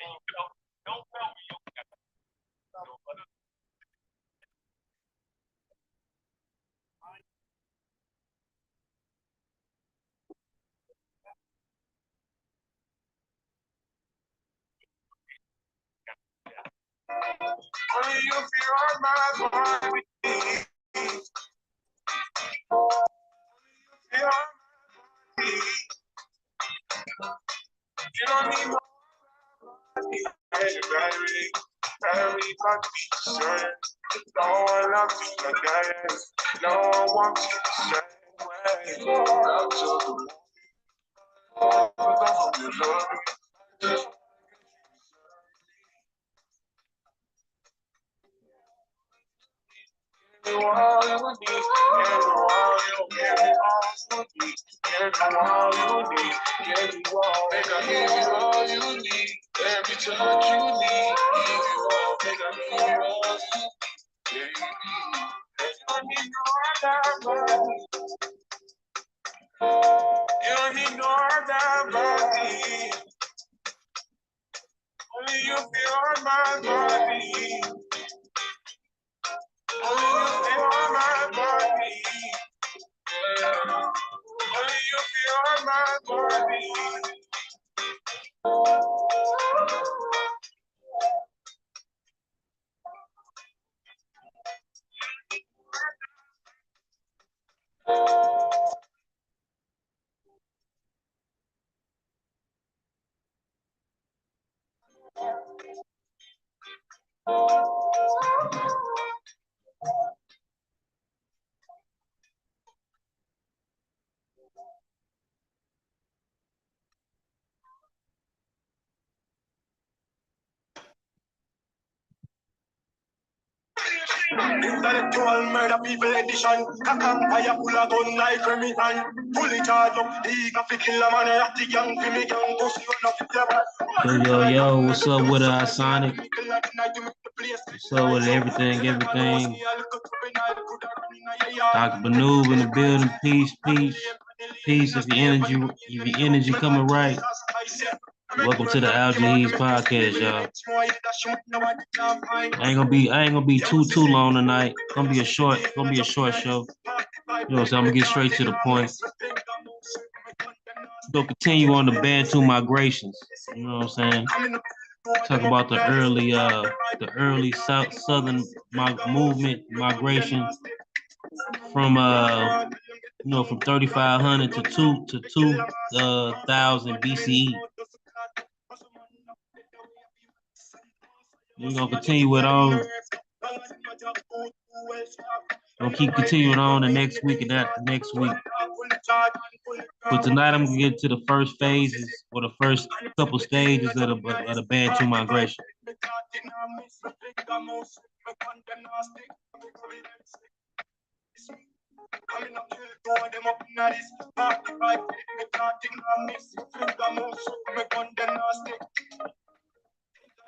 Only you feel on my body. Feel on my body. You don't need no body. Very touch me, sir. No one loves you like I am. No one wants you the same way. Love to the love you love. Give me all you need. Give me all you give me all you need. Give me all you need. Give me all. Make I give you all you need. Every touch you need. Give you all. Make I give you all you need. You don't need no other body. You don't need no other body. Only you feel on my body. Only you feel on my body. Only you feel on my body. Intellectual murder people edition. Vampire full of gun like Remington. Fully charged up, eager to kill a man. Ratty gang for me gang pussy on up the Yo, what's up with Sonic? What's up with everything? Dr. Banoob in the building. Peace. If your energy coming right. Welcome to the Al Jaheez podcast, y'all. I ain't gonna be too long tonight. Gonna be a short show. You know what I'm saying? I'm gonna get straight to the point. We'll continue on the Bantu migrations. You know what I'm saying? Talk about the early southern movement migration from from 3500 to 2000 BCE. We're gonna continue it on. Gonna keep continuing on the next week and after next week. But tonight I'm gonna get to the first phases or the first couple stages of the Bantu migration.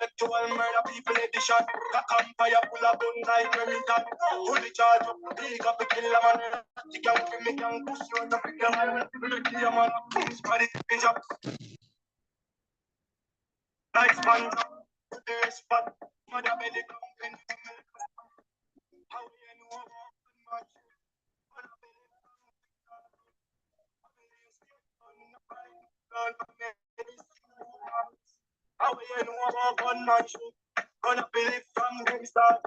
Intellectual murder people edition. Vampire full of gun like Remington. Fully charged up, eager to kill a man. She can't give me gang pussy on the big man. Kill a man, spread it, bitch up. Like sponge up, the spot. Mother belly come. How you know about much? How you know about gun man shoot? Gonna believe from them started.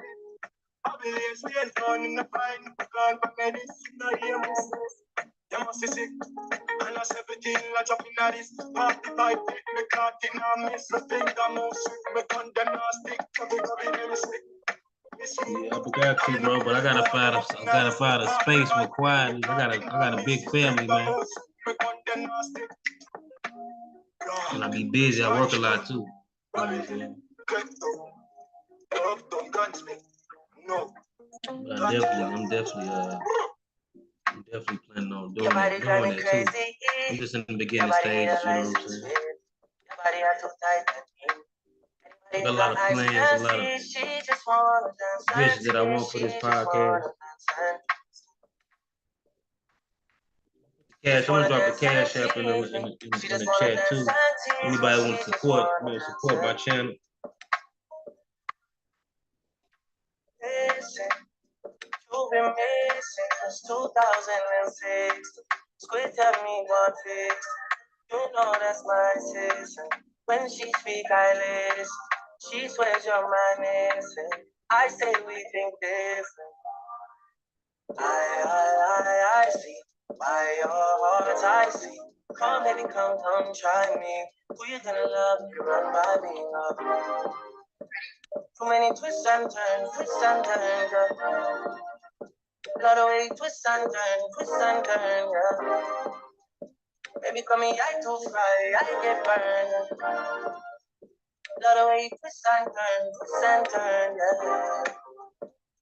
I believe stay down in the fine. Gun for medicine, no hear more. You must be sick. And I 17, I jump in at this. 45, me caught in a miss. I think I'm more sick. Me gun them not stick. I think I'll be very sick. Yeah, I forgot to, bro, but I gotta find a space for quiet. I got a big family, man. And I be busy. I work a lot too. But I'm definitely planning on doing that too. I'm just in the beginning stages, you know what I'm saying? I got a lot of plans, a lot of visions that I want for this podcast. Cash, I'm gonna drop the cash app in the chat too. Anybody want to support my channel. You've been missing since 2006. Squid tell me what fix. You know that's my sis. When she speak, I listen. She swears you're my missing. I say we think different. I see. By your heart, I see. Come, baby, come, try me. Who you gonna love if you run by me, love? Too many twists and turns, girl. Lot of way, twists and turns, yeah. Baby, come here, I too fly, I get burned. Lot of way, twists and turns, yeah.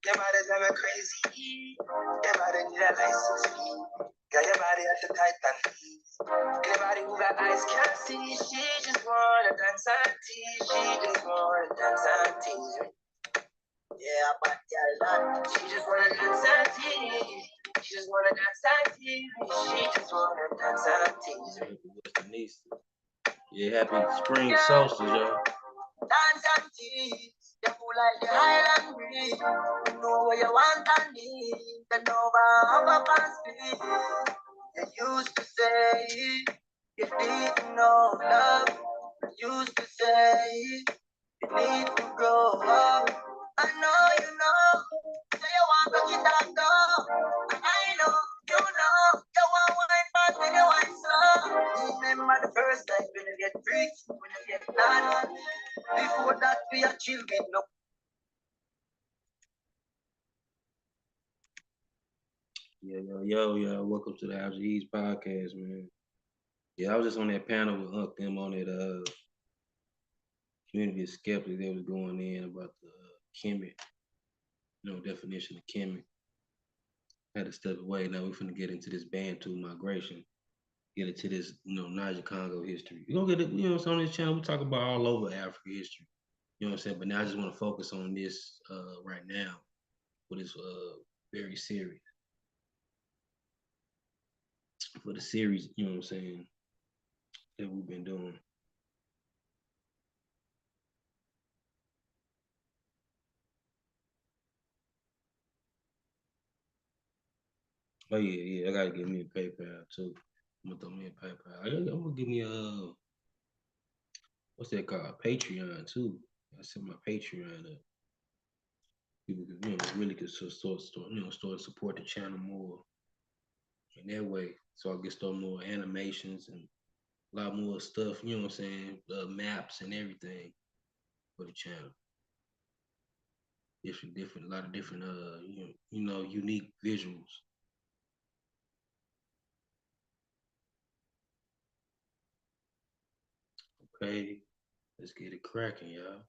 Your body drive me crazy. Your body need a license fee. Got your body at the Titan fee. Your body who got eyes can't see. She just wanna dance and tease. She just wanna dance and tease. Yeah, but yeah, she just wanna dance and tease. She just wanna dance and tease. She just wanna dance and tease. Yeah, happy spring solstice, y'all. Dance and tease. You feel like the Highland breeze. You know what you want and need. Then over up and speed. You used to say you need no love. You used to say you need to grow up. I know you know. Say you want to get that go. I know you know. You want wine fast when you wine slow. Remember the first time when you get freaked, when you get none. Before that we are chill with no. Yo. Welcome to the Algaes podcast, man. Yeah, I was just on that panel with Unc them on that community of skeptics that was going in about the Kemet, definition of Kemet. Had to step away. Now we're finna get into this Bantu migration, get into this, Niger Congo history. We're gonna get it, on this channel, we talk about all over Africa history. You know what I'm saying? But now I just want to focus on this right now, what is very serious. For the series, you know what I'm saying, that we've been doing. Oh yeah, I gotta give me a PayPal too. I'm gonna throw me a PayPal. I'm gonna give me a what's that called? Patreon too. I set my Patreon up. People could, really could start to support the channel more in that way. So I can start more animations and a lot more stuff, you know what I'm saying? Maps and everything for the channel. Different, a lot of different, unique visuals. Okay, let's get it cracking, y'all.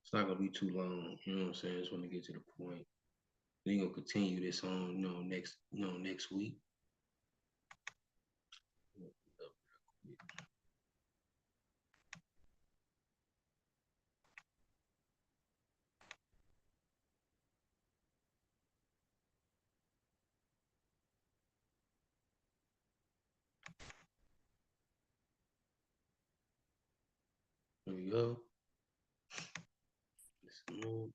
It's not gonna be too long, you know what I'm saying? I just want to get to the point. Then gonna continue this on, next week. There we go. Let's move.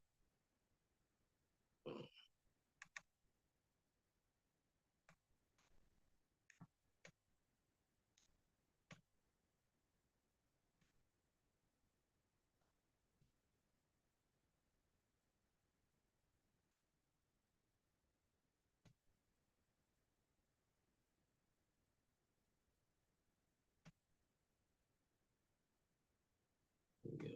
There we go.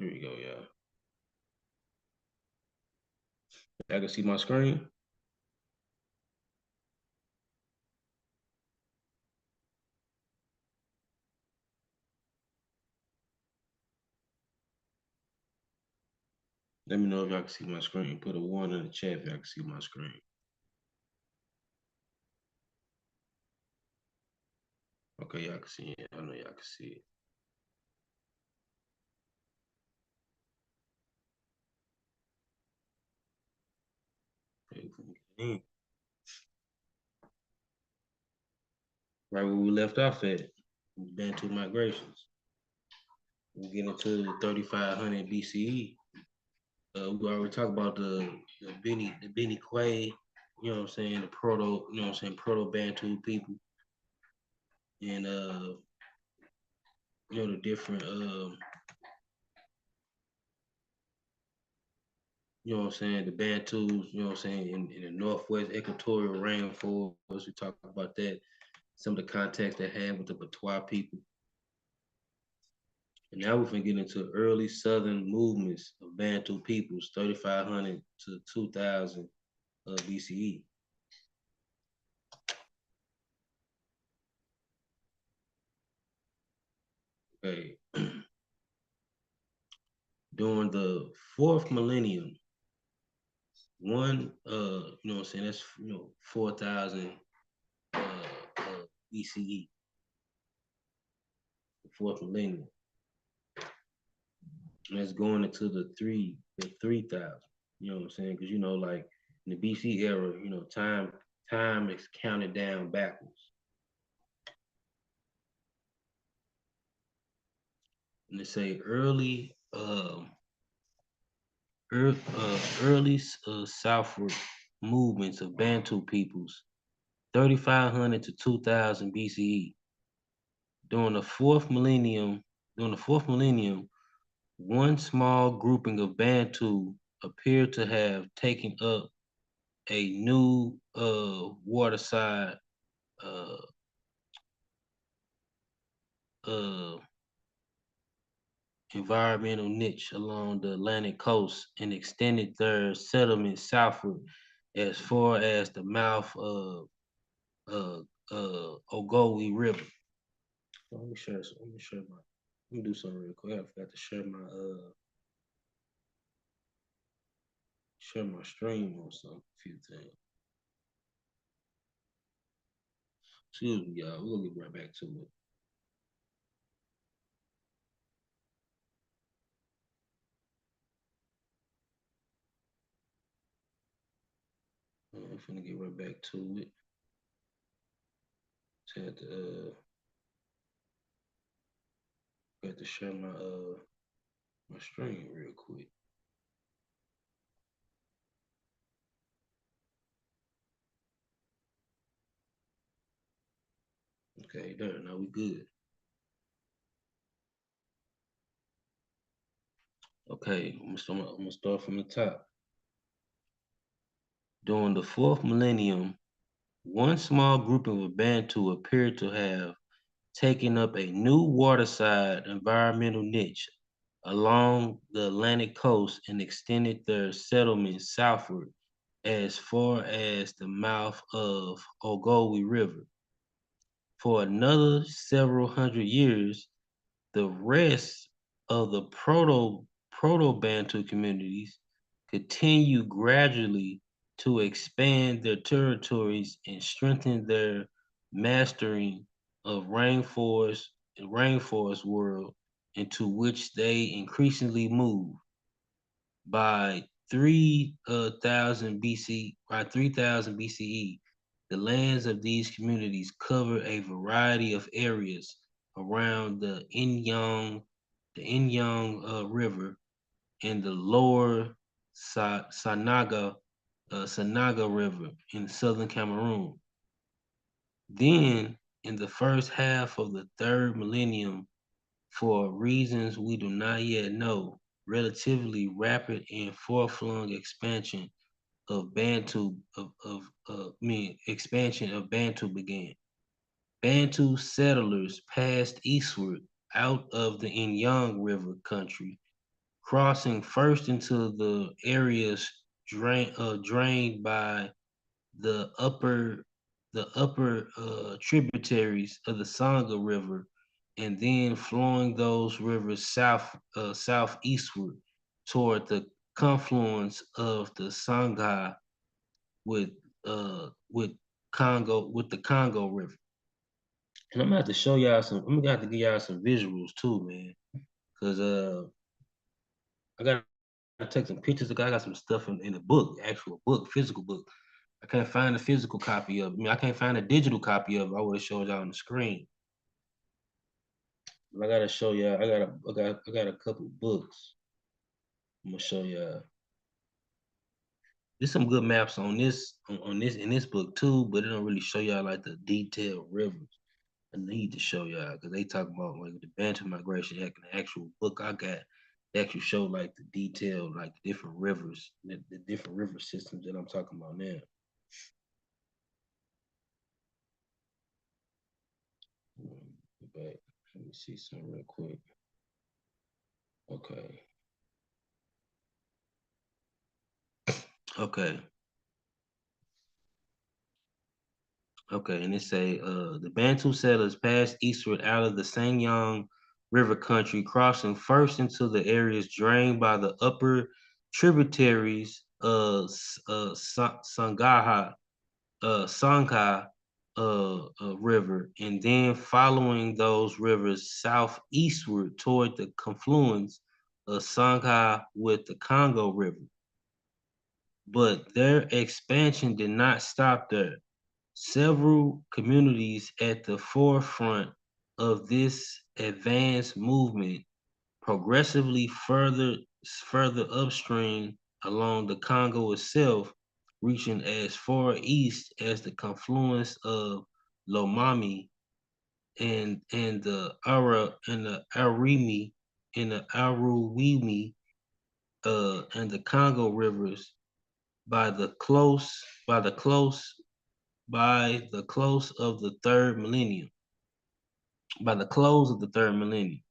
Here we go, y'all. I can see my screen. Let me know if y'all can see my screen. Put a 1 in the chat if y'all can see my screen. Okay, y'all can see it. I know y'all can see it. Right where we left off at, Bantu migrations. We get into 3500 BCE. We already talked about the Beni Quay, you know what I'm saying, the proto, you know what I'm saying, proto Bantu people, and you know the different you know what I'm saying, the Bantus, you know what I'm saying, in the northwest equatorial rainforest. We talked about that, some of the context they had with the Patois people. And now we're going to get into early southern movements of Bantu peoples, 3500 to 2000 BCE. Okay. During the fourth millennium, you know what I'm saying, that's, 4000 BCE, the fourth millennium. And that's going into the 3000, you know what I'm saying? Because, like in the BC era, time is counted down backwards. And they say early southward movements of Bantu peoples, 3500 to 2000 BCE. During the fourth millennium, one small grouping of Bantu appeared to have taken up a new waterside uh, uh, environmental niche along the Atlantic coast and extended their settlement southward as far as the mouth of Ogowe River. Let me share. Let me do something real quick. I forgot to share my stream on some few things. Excuse me, y'all. We'll get right back to it. I'm finna get right back to it. Just had to share my stream real quick. Okay, there. Now we good. Okay, I'm gonna start from the top. During the fourth millennium, one small group of Bantu appeared to have taken up a new waterside environmental niche along the Atlantic coast and extended their settlement southward as far as the mouth of Ogowe River. For another several hundred years, the rest of the proto-Bantu communities continue gradually to expand their territories and strengthen their mastering of rainforest world into which they increasingly move. By 3000 BCE, the lands of these communities cover a variety of areas around the Inyang River and the lower Sanaga River in southern Cameroon. Then, in the first half of the third millennium, for reasons we do not yet know, relatively rapid and far-flung expansion of Bantu began. Bantu settlers passed eastward out of the Inyang River country crossing first into the areas drained by the upper tributaries of the Sangha River, and then flowing those rivers southeastward toward the confluence of the Sangha with with the Congo River. And I'm gonna have to show y'all some. I'm gonna have to give y'all some visuals too, man. Cause I gotta take some pictures. I got some stuff in the book, actual book, physical book. I can't find a physical copy of it. I mean, I can't find a digital copy of it. I would have showed y'all on the screen. But I gotta show y'all. I got a couple books. I'm gonna show y'all. There's some good maps on this in this book too, but it don't really show y'all like the detailed rivers. I need to show y'all because they talk about like the Bantu migration. Heck, in the actual book I got, they actually show like the detailed, like the different rivers, the different river systems that I'm talking about now. Back. Let me see something real quick. Okay. Okay. Okay. And it say the Bantu settlers passed eastward out of the Sanyang River country, crossing first into the areas drained by the upper tributaries of Sangaha, Sangha River, and then following those rivers southeastward toward the confluence of Sangha with the Congo River. But their expansion did not stop there. Several communities at the forefront of this advanced movement progressively further upstream along the Congo itself, reaching as far east as the confluence of Lomami and the Ara and the Arimi and the Aruwimi and the Congo rivers by the close by the close by the close of the third millennium. By the close of the third millennium,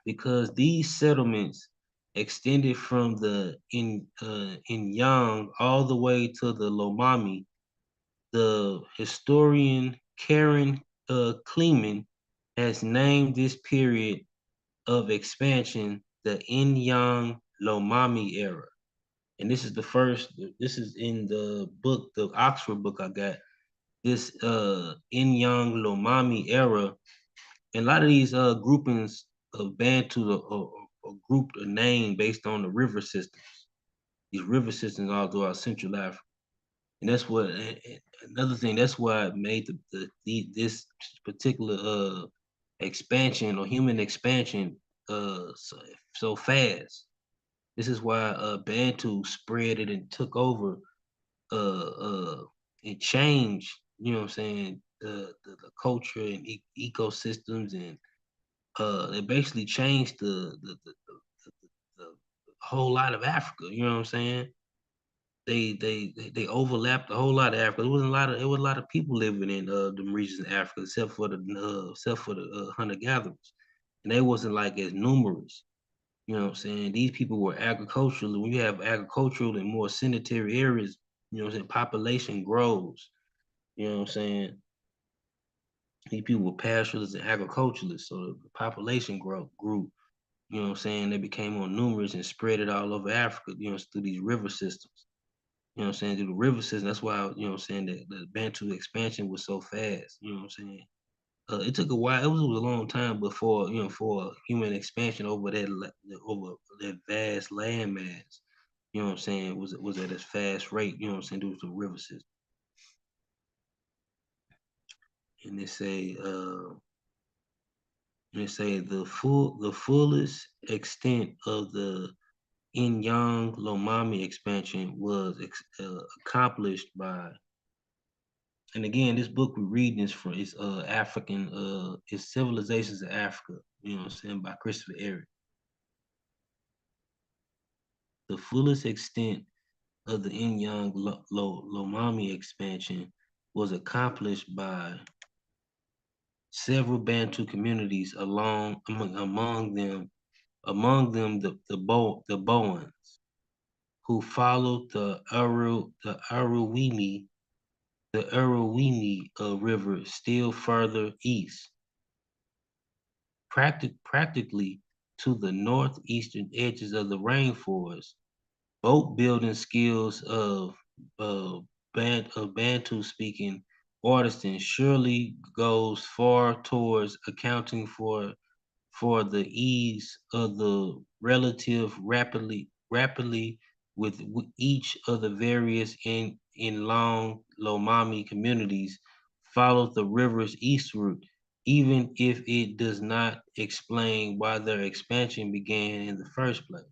because these settlements extended from the in Yang all the way to the Lomami. The historian Karen Kleeman has named this period of expansion the In-Yang Lomami era. And this is the first, this is in the book, the Oxford book I got. This In-Yang Lomami era, and a lot of these groupings of Bantu are grouped or named based on the river systems. These river systems all throughout Central Africa. And that's what another thing. That's why it made this particular expansion or human expansion so fast. This is why Bantu spread it and took over and changed. You know what I'm saying? The culture and ecosystems, and they basically changed the whole lot of Africa. You know what I'm saying? They overlapped a whole lot of Africa. There was a lot of people living in the regions of Africa, except for the hunter gatherers, and they wasn't like as numerous. You know what I'm saying? These people were agricultural. When you have agricultural and more sanitary areas, you know what I'm saying, population grows. You know what I'm saying? These people were pastoralists and agriculturalists, so the population grew. You know what I'm saying? They became more numerous and spread it all over Africa, you know, through these river systems. You know what I'm saying? Through the river system. That's why, you know what I'm saying, the Bantu expansion was so fast. You know what I'm saying? It took a while. It was a long time before, you know, for human expansion over that vast landmass. You know what I'm saying? Was at a fast rate. You know what I'm saying? Due to the river system. And they say the fullest extent of the Inyang Lomami expansion was accomplished by. And again, this book we're reading is from it's African it's Civilizations of Africa, you know what I'm saying, by Christopher Eric. The fullest extent of the Inyang Lomami expansion was accomplished by several Bantu communities among them among them the Boans, who followed the Aruwimi River still further east, practically to the northeastern edges of the rainforest. Boat building skills of Bantu speaking artisans surely goes far towards accounting for the ease of the relative rapidly with each of the various in long Lomami communities follows the rivers eastward, even if it does not explain why their expansion began in the first place.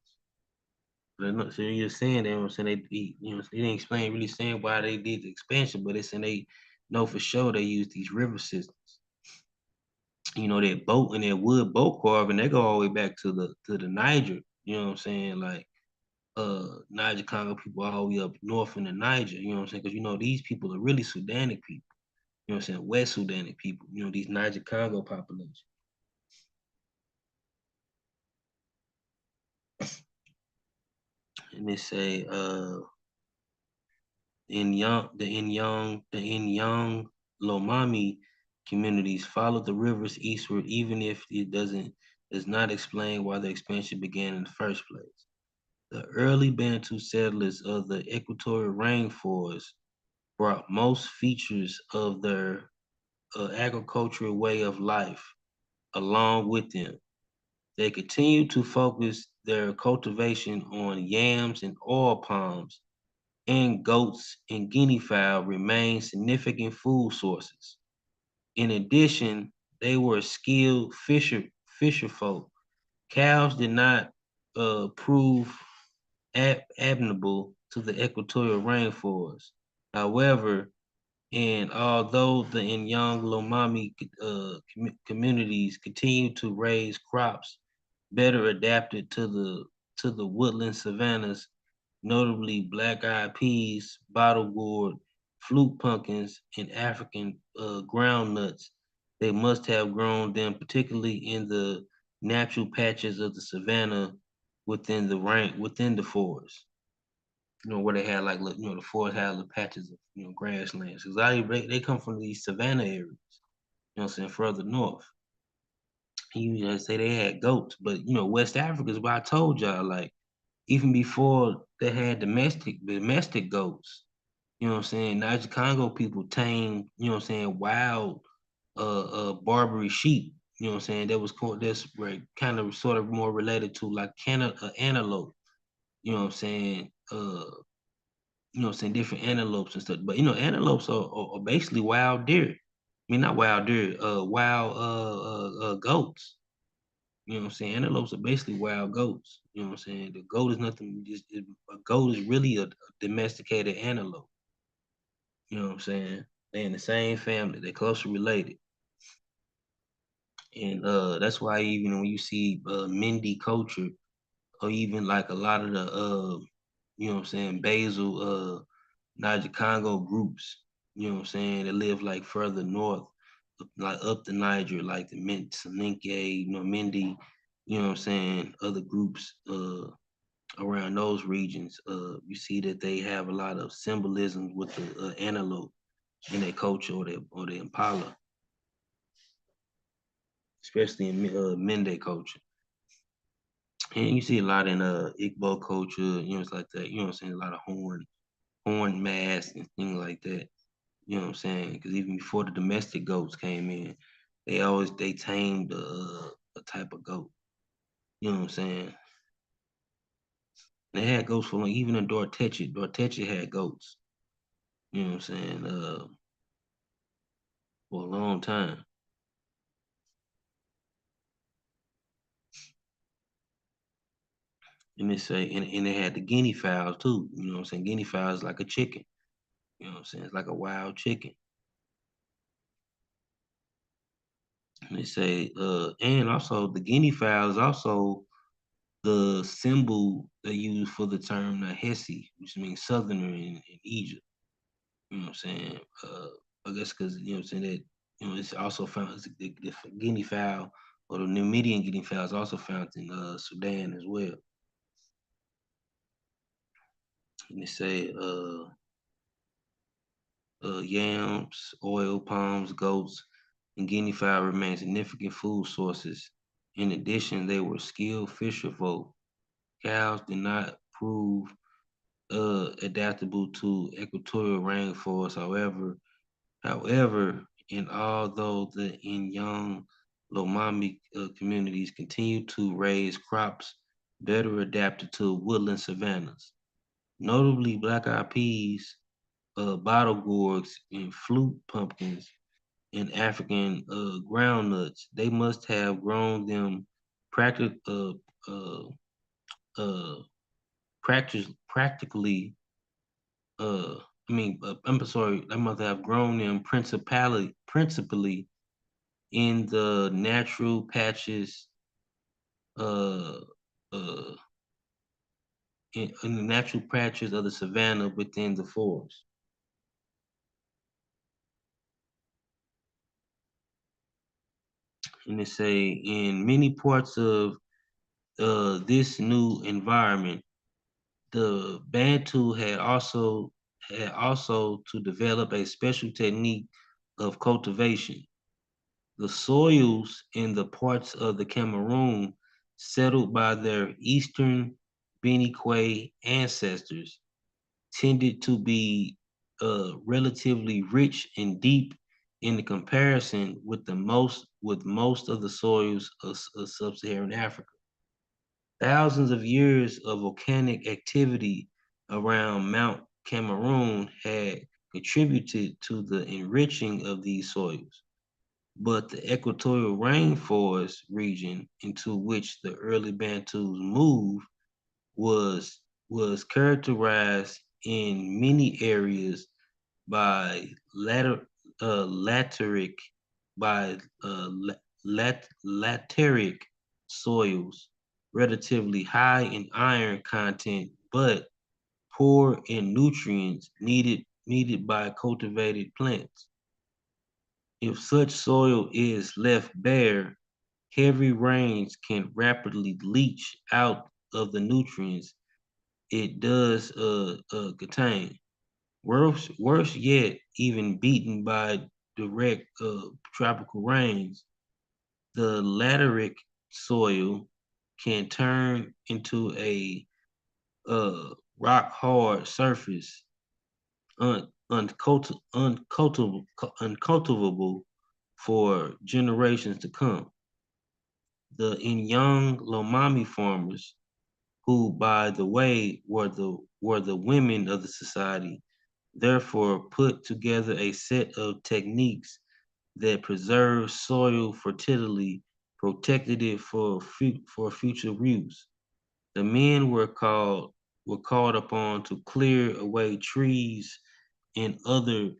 So you're saying that, I'm saying they didn't explain really saying why they did the expansion, but it's saying they know for sure they use these river systems. That boat and that wood boat carving, they go all the way back to the Niger. You know what I'm saying? Like Niger Congo people all the way up north in the Niger. You know what I'm saying? Because these people are really Sudanic people. You know what I'm saying? West Sudanic people. These Niger Congo population. And they say in young Lomami communities follow the rivers eastward, even if it does not explain why the expansion began in the first place. The early Bantu settlers of the equatorial rainforest brought most features of their agricultural way of life along with them. They continued to focus their cultivation on yams and oil palms, and goats and guinea fowl remained significant food sources. In addition, they were skilled fisher folk. Cows did not prove abnormal to the equatorial rainforest. However, and although the Inyang Lomami communities continue to raise crops better adapted to the woodland savannas, notably black-eyed peas, bottle gourd, flute pumpkins, and African groundnuts, they must have grown them particularly in the natural patches of the savanna within the forest. Where they had like, the forest had little patches of, grasslands. Because they come from these savanna areas, what I'm saying, further north. You say they had goats, but West Africa is what I told y'all, like, even before they had domestic goats, what I'm saying, Niger Congo people tame, what I'm saying, wild Barbary sheep, what I'm saying, that's right, kind of sort of more related to like antelope, what I'm saying, different antelopes and stuff. But antelopes are basically wild deer. I mean, not wild deer, wild goats. You know what I'm saying? Antelopes are basically wild goats. You know what I'm saying? The goat is nothing. A goat is really a domesticated antelope. You know what I'm saying? They're in the same family. They're closely related, and that's why even when you see Mindi culture, or even like a lot of the what I'm saying, Basel Niger Congo groups, what I'm saying, that live like further north, like up the Niger, like the Saninke, Mindi, what I'm saying, other groups around those regions, you see that they have a lot of symbolism with the antelope in their culture, or the impala, especially in Mende culture. And you see a lot in Igbo culture, it's like that, what I'm saying, a lot of horn masks and things like that. You know what I'm saying? Because even before the domestic goats came in, they tamed a type of goat. You know what I'm saying? They had goats for, like, even in Dorteche. Dorteche had goats. You know what I'm saying? For a long time. And they had the guinea fowls too. You know what I'm saying? Guinea fowls is like a chicken. You know what I'm saying? It's like a wild chicken. And they say, and also the guinea fowl is also the symbol they use for the term Nahesi, which means southerner in Egypt. You know what I'm saying? I guess because, you know what I'm saying, that, it's also found, the guinea fowl or the Numidian guinea fowl is also found in Sudan as well. And they say yams, oil, palms, goats, and guinea fowl remain significant food sources. In addition, they were skilled fisher folk. Cows did not prove adaptable to equatorial rainforests. However, and although the Inyang Lomami communities continue to raise crops better adapted to woodland savannas, notably black-eyed peas, bottle gourds, and flute pumpkins, and African groundnuts. They must have grown them practic- uh, uh, uh, practically. I'm sorry. They must have grown them principally in the natural patches, uh, uh, in the natural patches of the savanna within the forest. And they say in many parts of this new environment, the Bantu had also to develop a special technique of cultivation. The soils in the parts of the Cameroon settled by their eastern Benique ancestors tended to be relatively rich and deep in the comparison with most of the soils of sub-Saharan Africa. Thousands of years of volcanic activity around Mount Cameroon had contributed to the enriching of these soils, but the equatorial rainforest region into which the early Bantus moved was was characterized in many areas by lateric by lateric soils, relatively high in iron content, but poor in nutrients needed by cultivated plants. If such soil is left bare, heavy rains can rapidly leach out of the nutrients it does contain. Worse yet, even beaten by direct tropical rains, the lateric soil can turn into a rock hard surface, uncultivable for generations to come. The Inyang Lomami farmers, who, by the way, were the women of the society, therefore put together a set of techniques that preserved soil fertility, protected it for future use. The men were called upon to clear away trees and other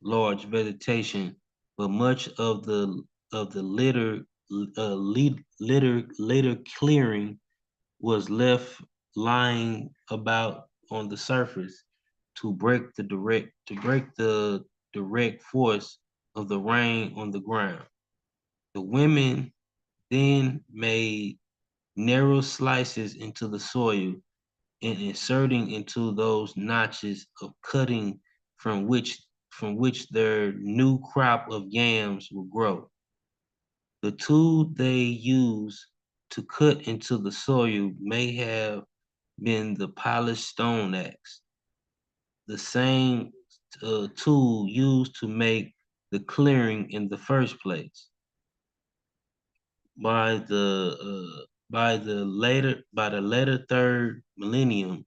large vegetation, but much of the litter clearing was left lying about on the surface to break the direct force of the rain on the ground. The women then made narrow slices into the soil and inserting into those notches of cutting from which their new crop of yams will grow. The tool they used to cut into the soil may have been the polished stone axe, the same tool used to make the clearing in the first place. By the later third millennium,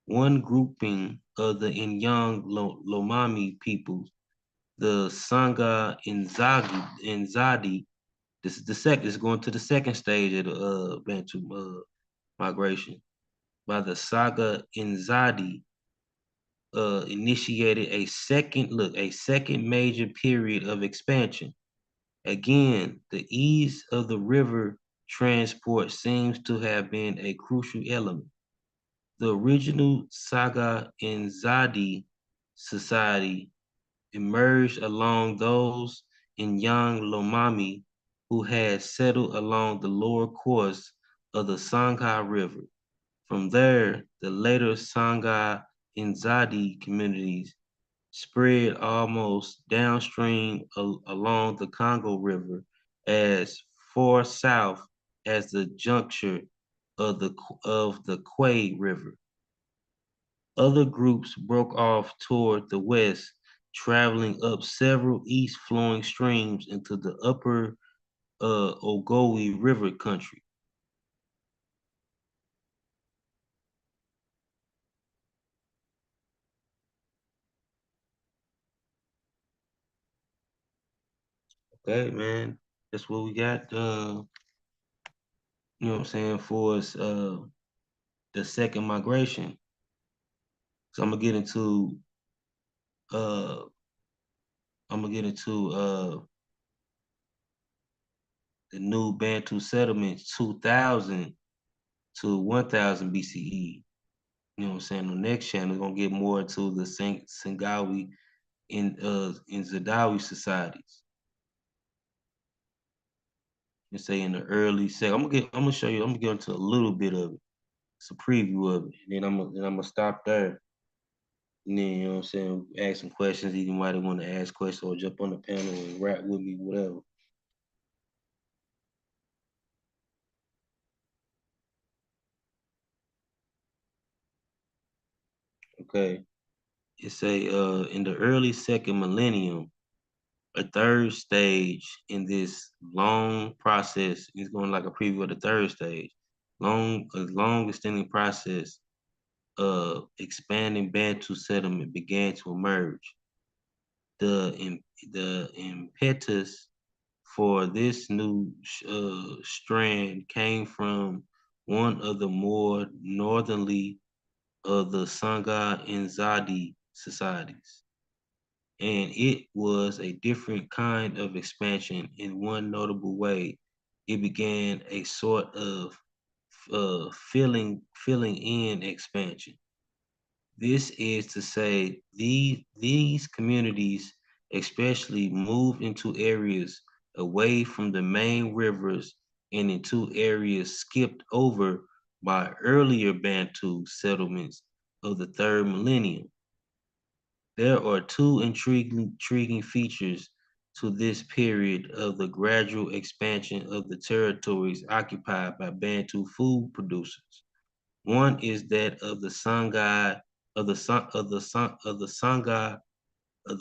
one grouping of the Inyang Lomami peoples, the Sangha Nzadi, this is the second. It's going to the second stage of the Bantu migration. By the Saga Nzadi, initiated a second major period of expansion. Again, the ease of the river transport seems to have been a crucial element. The original Saga Nzadi society emerged along those in Yang Lomami who had settled along the lower course of the Sangha River. From there, the later Sangha and Zadi communities spread almost downstream along the Congo River as far south as the juncture of the Quay River. Other groups broke off toward the west, traveling up several east-flowing streams into the upper Ogowe River country. Okay, man, that's what we got. You know what I'm saying for us. The second migration. So uh I'm gonna get into the new Bantu settlements 2000 to 1000 BCE. You know what I'm saying? The next channel, we're gonna get more into the Sengawi in Zadawi societies. You say in the early sec. I'm gonna show you, I'm gonna get into a little bit of it. It's a preview of it. And then I'm gonna stop there. And then you know what I'm saying, ask some questions. You might want to ask questions or jump on the panel and rap with me, whatever. Okay. It say in the early second millennium, a third stage in this long process is going like a preview of the third stage. A long extending process of expanding Bantu settlement began to emerge. The impetus for this new strand came from one of the more northerly of the Sangha and Zadi societies, and it was a different kind of expansion in one notable way. It began a sort of filling in expansion. This is to say, these communities especially moved into areas away from the main rivers and into areas skipped over by earlier Bantu settlements of the third millennium. There are two intriguing features to this period of the gradual expansion of the territories occupied by Bantu food producers. One is that of the Sangha of the San- of the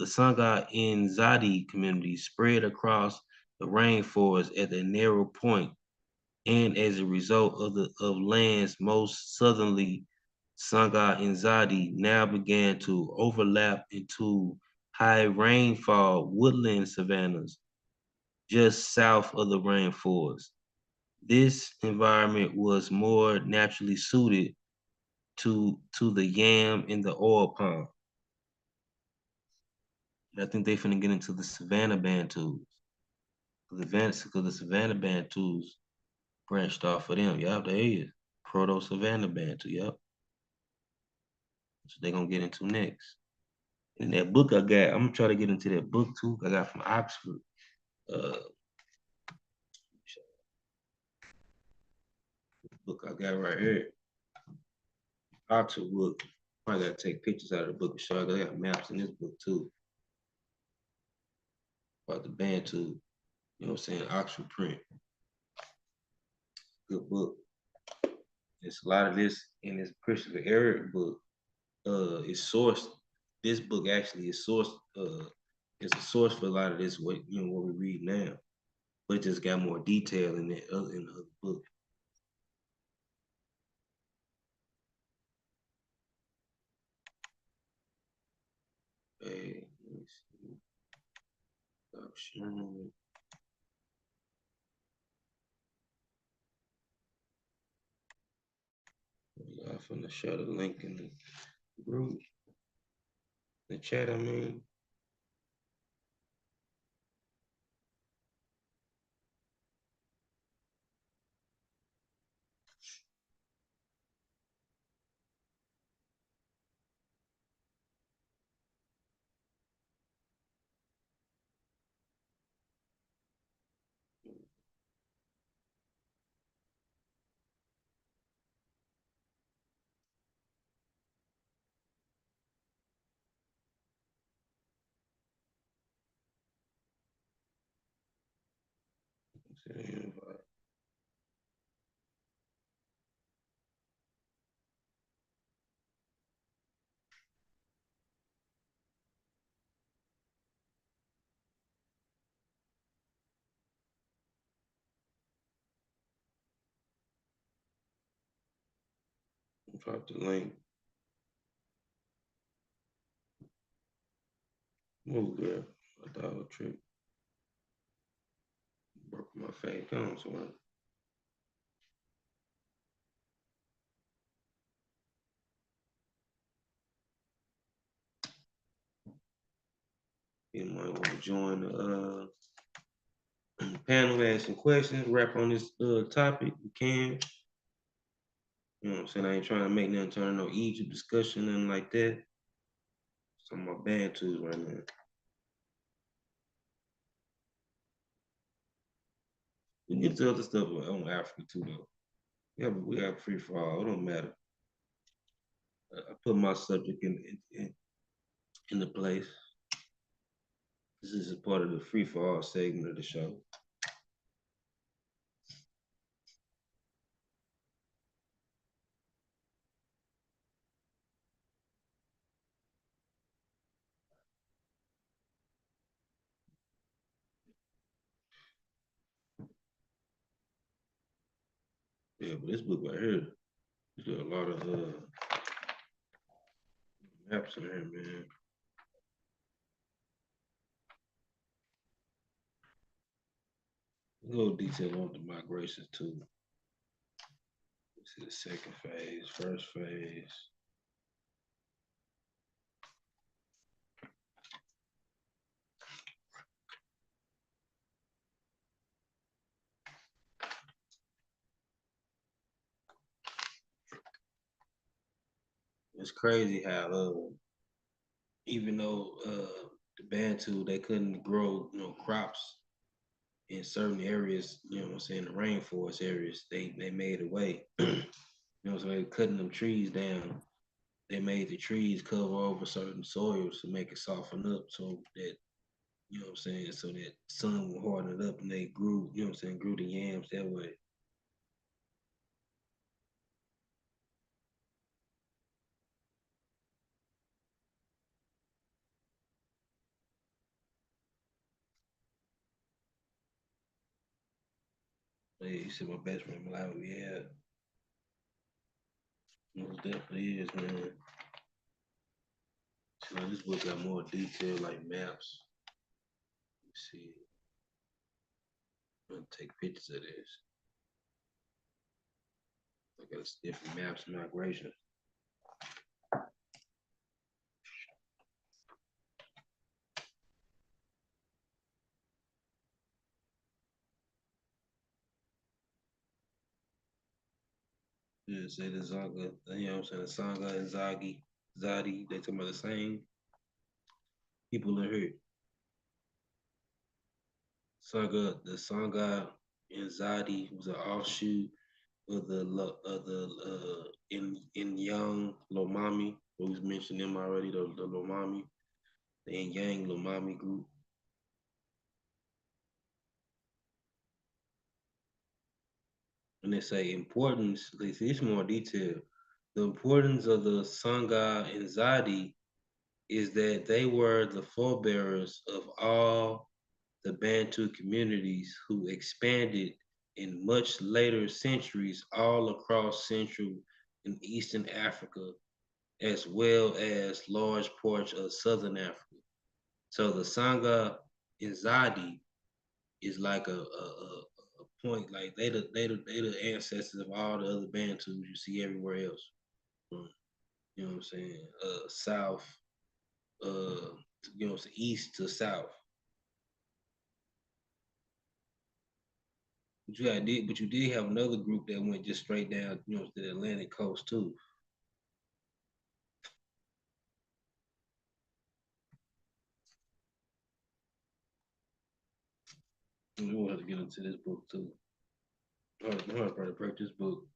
Sangha in Zadi community spread across the rainforest at a narrow point, and as a result of lands most southerly, Sangha and Zadi now began to overlap into high rainfall woodland savannas just south of the rainforest. This environment was more naturally suited to the yam and the oil palm. I think they finna get into the Savannah Bantus. Because the Savannah Bantus branched off of them. Yup, there is. Proto Savannah Bantu, yup. So they're gonna get into next. And that book I got, I'm gonna try to get into that book too. I got from Oxford. Uh book I got right here. Oxford book. I gotta take pictures out of the book and show. I got maps in this book too. About the Bantu. You know what I'm saying? Oxford print. Good book. It's a lot of this in this Christopher Eric book. Is sourced. This book actually is sourced. It's a source for a lot of this. What we read now, but it just got more detail in the other book. Hey, let me see. Stop sharing. I'm finna share the link in the group, the chat. I mean, Drop the link. Move, girl. I thought I was tripping. Broke my face. Come on, somewhere. You might want to join the panel, ask some questions, rap on this topic. You can. You know what I'm saying? I ain't trying to make nothing turn no Egypt discussion, nothing like that. Some of my Bantus right now. We get to other stuff on Africa too, though. Yeah, but we have free for all. It don't matter. I put my subject in the place. This is a part of the free for all segment of the show. Yeah, but this book right here, there's a lot of maps in here, man. A little detail on the migrations too. This is the second phase, first phase. It's crazy how even though the Bantu they couldn't grow crops in certain areas, what I'm saying, the rainforest areas, they made a way. So they cutting them trees down. They made the trees cover over certain soils to make it soften up so that, what I'm saying, so that sun will harden it up and they grew, grew the yams that way. Hey, you see my best friend Malawi, yeah. Most definitely is, man. So this book got more detail, like maps. Let's see. I'm gonna take pictures of this. I got different maps, migration. Yeah, say the Zaga, I'm saying? The Sanga and Zadi, they talking about the same people in here. The Sanga and Zadi was an offshoot of in Young Lomami. We was mentioning them already, the Lomami, the In Yang Lomami group. And they say importance, they say it's more detail. The importance of the Sangha and Zadi is that they were the forebearers of all the Bantu communities who expanded in much later centuries all across Central and Eastern Africa, as well as large parts of Southern Africa. So the Sangha and Zadi is like a point, like they the ancestors of all the other Bantus you see everywhere else. From, what I'm saying? South, east to south. But you did have another group that went just straight down, to the Atlantic coast too. We will have to get into this book too. I'm gonna probably break this book.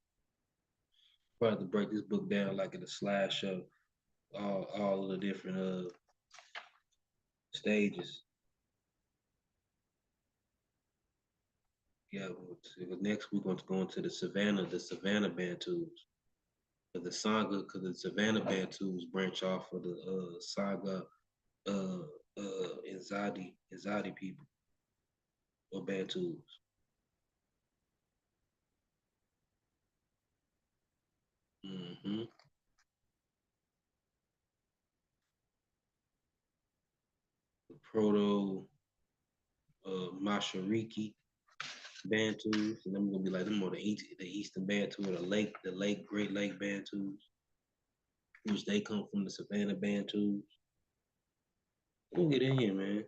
Probably to break this book down like in a slideshow, all of the different stages. Yeah, next we're going to go into the Savannah Bantus. The Saga, because the Savannah Bantus branch off of the Saga Inzadi people or Bantus. Mm-hmm. The Proto Mashariki Bantus, and them gonna be like them more the Eastern Bantu or the Great Lake Bantus, which they come from the Savannah Bantus. We'll get in here, man.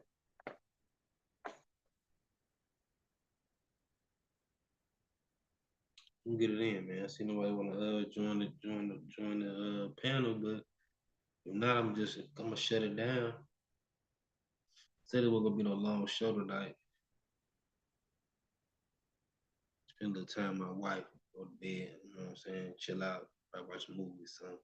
We'll get it in, man. I see nobody want to join the panel, but if not, I'm gonna shut it down. Said it wasn't gonna be no long show tonight. Spend a little time with my wife, go to bed. You know what I'm saying? Chill out, probably watch a movie or something.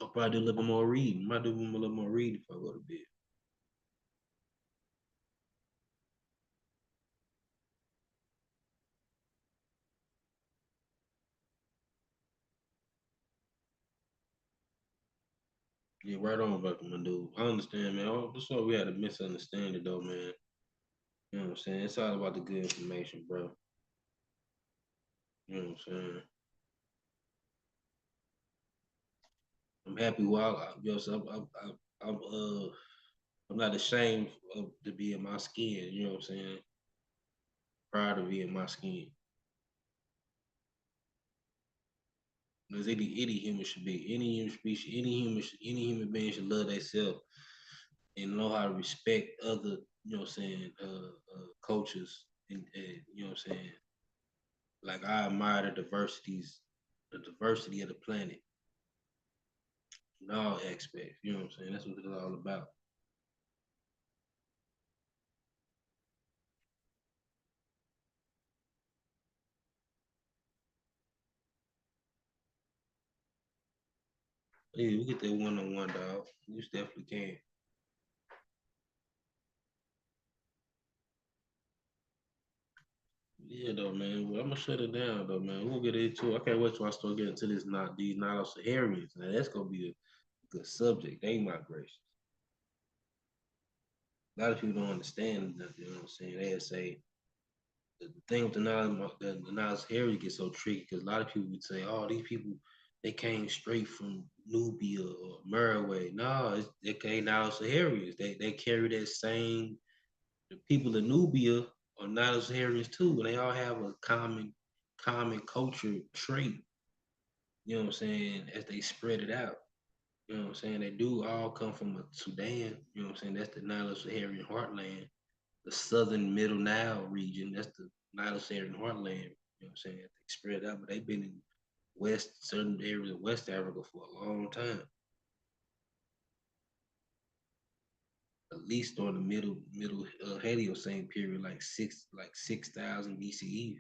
I'll probably do a little bit more reading. Might do a little more reading if I go to bed. Yeah, right on, brother, my dude. I understand, man. This is why we had a misunderstanding, though, man. You know what I'm saying? It's all about the good information, bro. You know what I'm saying? I'm happy while yo, so I'm not ashamed of to be in my skin. You know what I'm saying? Proud to be in my skin. Because any human should be any human species, any human being should love themselves and know how to respect other. You know what I'm saying? Cultures and you know what I'm saying? Like I admire the diversity of the planet in all aspects. You know what I'm saying? That's what it's all about. Hey, we get that one on one, dog. You definitely can. Yeah, though, man. Well, I'm gonna shut it down, though, man. We'll get into it. I can't wait till I start getting to this not these Nilo-Saharians. Now that's gonna be a good subject. They migration. A lot of people don't understand that. You know what I'm saying? They say the thing with the Nilo-Saharians gets so tricky because a lot of people would say, "Oh, these people they came straight from Nubia or Meroe." No, they came Nilo-Saharians. They carry that same. The people in Nubia are Nilo-Saharians too, and they all have a common culture trait. You know what I'm saying? As they spread it out. You know what I'm saying? They do all come from Sudan. You know what I'm saying? That's the Nilo-Saharan heartland. The southern middle Nile region, that's the Nilo-Saharan heartland. You know what I'm saying? They spread out, but they've been in certain areas of West Africa for a long time. At least during the middle Heliocene period, like 6,000 BCE.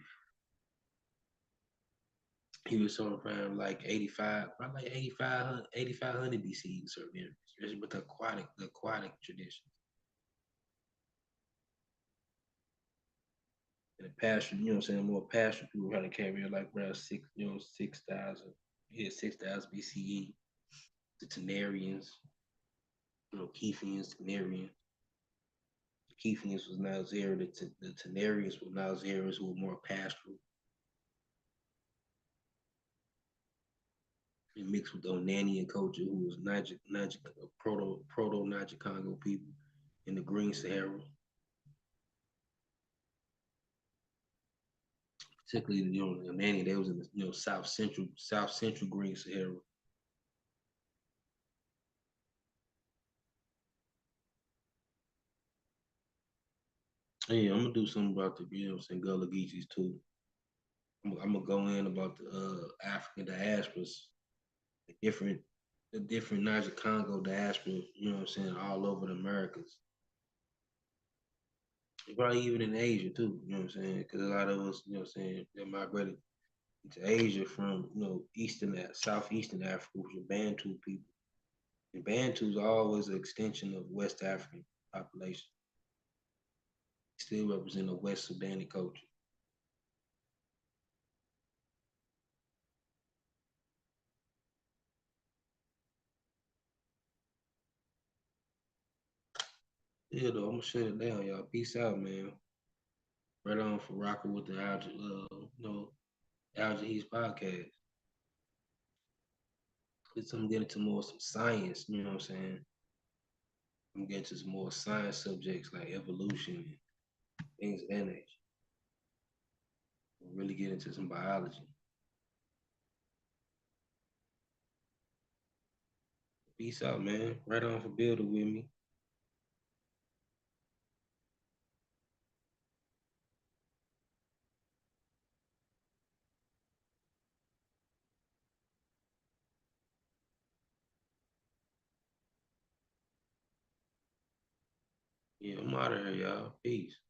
He was sort of around like 85, probably like 8,500 BCE in certain areas, especially with the aquatic tradition. And the pasture, you know what I'm saying, more pasture people trying to carry like around 6,000, yeah, 6,000 BCE. The Tenarians, Keithians, Tenarians. The Keithians was Nilesarian, the Tenarians were Nilesarians who were more pastoral and mixed with the Onanian culture who was proto Niger Congo people in the Green Sahara. Particularly, Onani, they was in the South Central Green Sahara. Yeah, I'm gonna do something about the Gullah Geechees too. I'm gonna go in about the African diasporas, the different the different Niger Congo diaspora, you know what I'm saying, all over the Americas. Probably even in Asia too, you know what I'm saying? Because a lot of us, you know what I'm saying, that migrated to Asia from, southeastern Africa, which are Bantu people. And Bantus are always an extension of West African population. Still represent the West Sudani culture. Yeah, though, I'm gonna shut it down, y'all. Peace out, man. Right on for rocking with the Algae East podcast. I'm getting to more some science, you know what I'm saying? I'm getting to some more science subjects like evolution and things of that nature. Really get into some biology. Peace out, man. Right on for building with me. Yeah, I'm out of here, y'all. Peace.